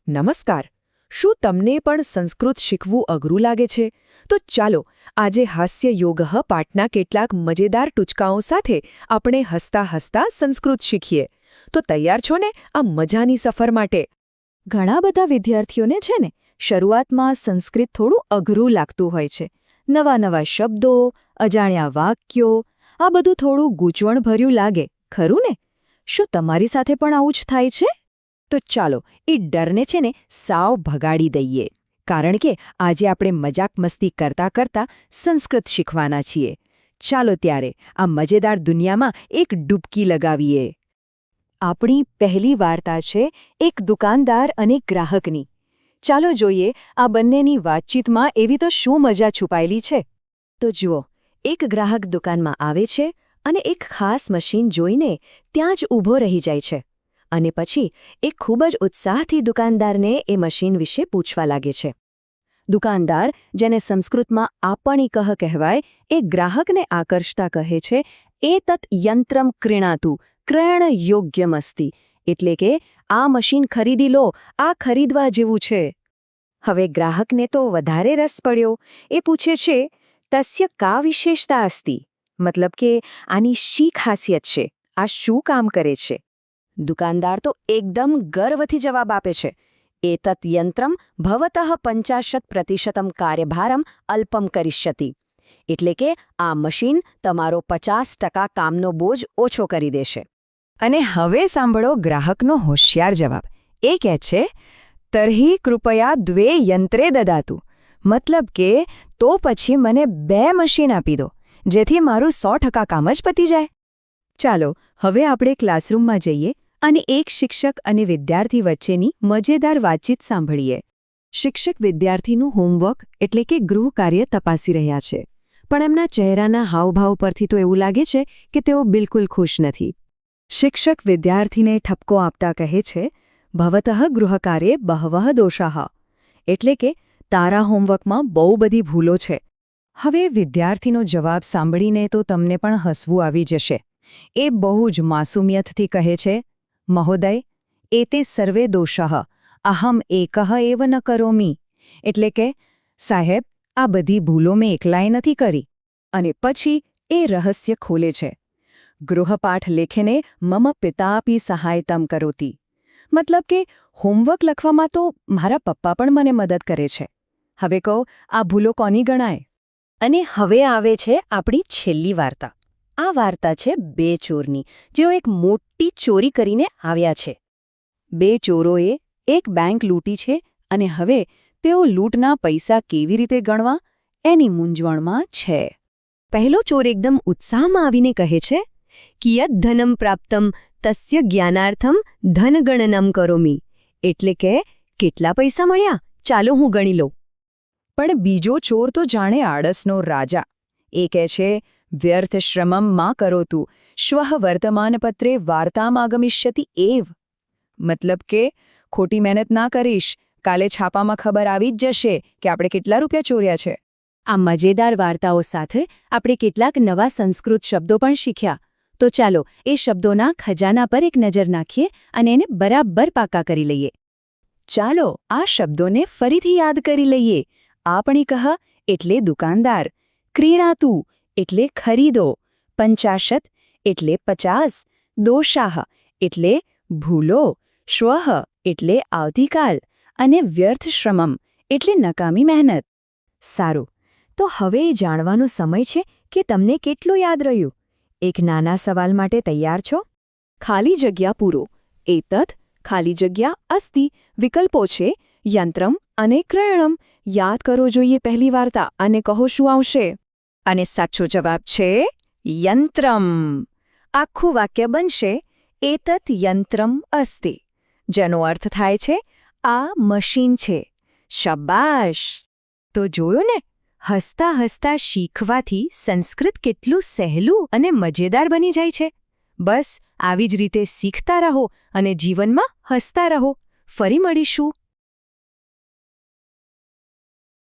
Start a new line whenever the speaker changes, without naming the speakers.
નમસ્કાર. શું તમને પણ સંસ્કૃત શીખવું અઘરું લાગે છે? તો ચાલો આજે હાસ્ય યોગઃ પાઠના કેટલાક મજેદાર ટૂચકાઓ સાથે આપણે હસતા હસતા સંસ્કૃત શીખીએ. તો તૈયાર છો ને આ મજાની સફર માટે?
ઘણા બધા વિદ્યાર્થીઓને છે ને શરૂઆતમાં સંસ્કૃત થોડું અઘરું લાગતું હોય છે. નવા નવા શબ્દો, અજાણ્યા વાક્યો, આ બધું થોડું ગૂંચવણભર્યું લાગે, ખરું ને? શું તમારી સાથે પણ આવું જ થાય છે? તો ચાલો એ ડરને છે ને સાવ ભગાડી દઈએ, કારણ કે આજે આપણે મજાક મસ્તી કરતા કરતા સંસ્કૃત શીખવાના છીએ. ચાલો ત્યારે આ મજેદાર દુનિયામાં એક ડૂબકી લગાવીએ. આપણી પહેલી વાર્તા છે એક દુકાનદાર અને ગ્રાહકની. ચાલો જોઈએ આ બંનેની વાતચીતમાં એવી તો શું મજા છુપાયેલી છે. તો જુઓ, એક ગ્રાહક દુકાનમાં આવે છે અને એક ખાસ મશીન જોઈને ત્યાં જ ઊભો રહી જાય છે. અને પછી એ ખૂબ જ ઉત્સાહથી દુકાનદારને એ મશીન વિશે પૂછવા લાગે છે. દુકાનદાર, જેને સંસ્કૃતમાં આપણીકઃ કહેવાય, એ ગ્રાહકને આકર્ષતા કહે છે, એતત યંત્રમ ક્રીણાતુ ક્રયણ યોગ્યમસ્તિ, એટલે કે આ મશીન ખરીદી લો, આ ખરીદવા જેવું છે. હવે ગ્રાહકને તો વધારે રસ પડ્યો. એ પૂછે છે, તસ્ય કા વિશેષતા અસ્તિ, મતલબ કે આની શી ખાસિયત છે, આ શું કામ કરે છે? દુકાનદાર તો એકદમ ગર્વથી જવાબ આપે છે, એતત યંત્રમ ભવતઃ 50% કાર્યભારમ અલ્પમ કરિષ્યતિ, એટલે કે આ મશીન તમારો 50% કામનો બોજ ઓછો કરી દેશે. અને હવે સાંભળો ગ્રાહકનો હોશિયાર જવાબ. એ કહે છે, તર્હિ કૃપયા 2 યંત્રે દદાતુ, મતલબ કે તો પછી મને 2 મશીન આપી દો, જેથી મારું 100% કામ જ પતી જાય. ચાલો હવે આપણે ક્લાસરૂમમાં જઈએ અને એક શિક્ષક અને વિદ્યાર્થી વચ્ચેની મજેદાર વાતચીત સાંભળીએ. શિક્ષક વિદ્યાર્થીનું હોમવર્ક એટલે કે ગૃહ કાર્ય તપાસી રહ્યા છે, પણ એમના ચહેરાના હાવભાવ પરથી તો એવું લાગે છે કે તેઓ બિલકુલ ખુશ નથી. શિક્ષક વિદ્યાર્થીને ઠપકો આપતા કહે છે, ભવતઃ ગૃહકાર્યે બહવઃ દોષાઃ, એટલે કે તારા હોમવર્કમાં બહુ બધી ભૂલો છે. હવે વિદ્યાર્થીનો જવાબ સાંભળીને તો તમને પણ હસવું આવી જશે. એ બહુ જ માસુમિયતથી કહે છે, મહોદય, એતે સર્વે દોષઃ અહમ એકઃ એવ ન કરોમિ, એટલે કે સાહેબ, આ બધી ભૂલો મેં એકલાએ નથી કરી. અને પછી એ રહસ્ય ખોલે છે, ગૃહપાઠ લેખને મમ પિતાપી સહાયતમ કરોતિ, મતલબ કે હોમવર્ક લખવામાં તો મારા પપ્પા પણ મને મદદ કરે છે. હવે કહો, આ ભૂલો કોની ગણાય? અને હવે આવે છે આપણી છેલ્લી વાર્તા. આ વાર્તા છે 2 ચોરની, જેઓ એક મોટી ચોરી કરીને આવ્યા છે. 2 ચોરોએ એક બેંક લૂંટી છે અને હવે તેઓ લૂંટના પૈસા કેવી રીતે ગણવા એની મૂંઝવણમાં છે. પહેલો ચોર એકદમ ઉત્સાહમાં આવીને કહે છે, કિયત ધનમ પ્રાપ્તમ તસ્ય જ્ઞાનાર્થમ ધનગણનમ કરોમિ, એટલે કે કેટલા પૈસા મળ્યા, ચાલો હું ગણી લઉં. પણ બીજો ચોર તો જાણે આળસનો રાજા. એ કહે છે, વ્યર્થ શ્રમમ મા કરોતુ શ્વઃ વર્તમાનપત્રે વાર્તામ આગમિષ્યતિ એવ, મતલબ કે ખોટી મહેનત ના કરીશ, કાલે છાપામાં ખબર આવી જ જશે કે આપણે કેટલા રૂપિયા ચોર્યા છે. આ મજેદાર વાર્તાઓ સાથે આપણે કેટલાક નવા સંસ્કૃત શબ્દો પણ શીખ્યા. તો ચાલો એ શબ્દોના ખજાના પર એક નજર નાખીએ અને એને બરાબર પાકા કરી લઈએ. ચાલો આ શબ્દોને ફરીથી યાદ કરી લઈએ. આપણીકઃ એટલે દુકાનદાર, ક્રીણાતુ એટલે ખરીદો, 50 એટલે 50, દોષાઃ એટલે ભૂલો, શ્વઃ એટલે આવતીકાલ, અને વ્યર્થ શ્રમમ એટલે નકામી મહેનત. સારું, તો હવે એ જાણવાનો સમય છે કે તમને કેટલું યાદ રહ્યું. એક નાના સવાલ માટે તૈયાર છો? ખાલી જગ્યા પૂરો. એતત ખાલી જગ્યા અસ્તિ વિકલ્પો છે યંત્રમ અને ક્રયણમ. યાદ કરો જોઈએ પહેલી વાર્તા અને કહો શું આવશે. અને સાચો જવાબ છે યંત્રમ. આખું વાક્ય બનશે એતત યંત્રમ અસ્તિ, જેનો અર્થ થાય છે આ મશીન છે. શાબાશ! તો જોયું ને, હસતા હસતા શીખવાથી સંસ્કૃત કેટલું સહેલું અને મજેદાર બની જાય છે. બસ આવી જ રીતે શીખતા રહો અને જીવનમાં હસતા રહો. ફરી મળીશું.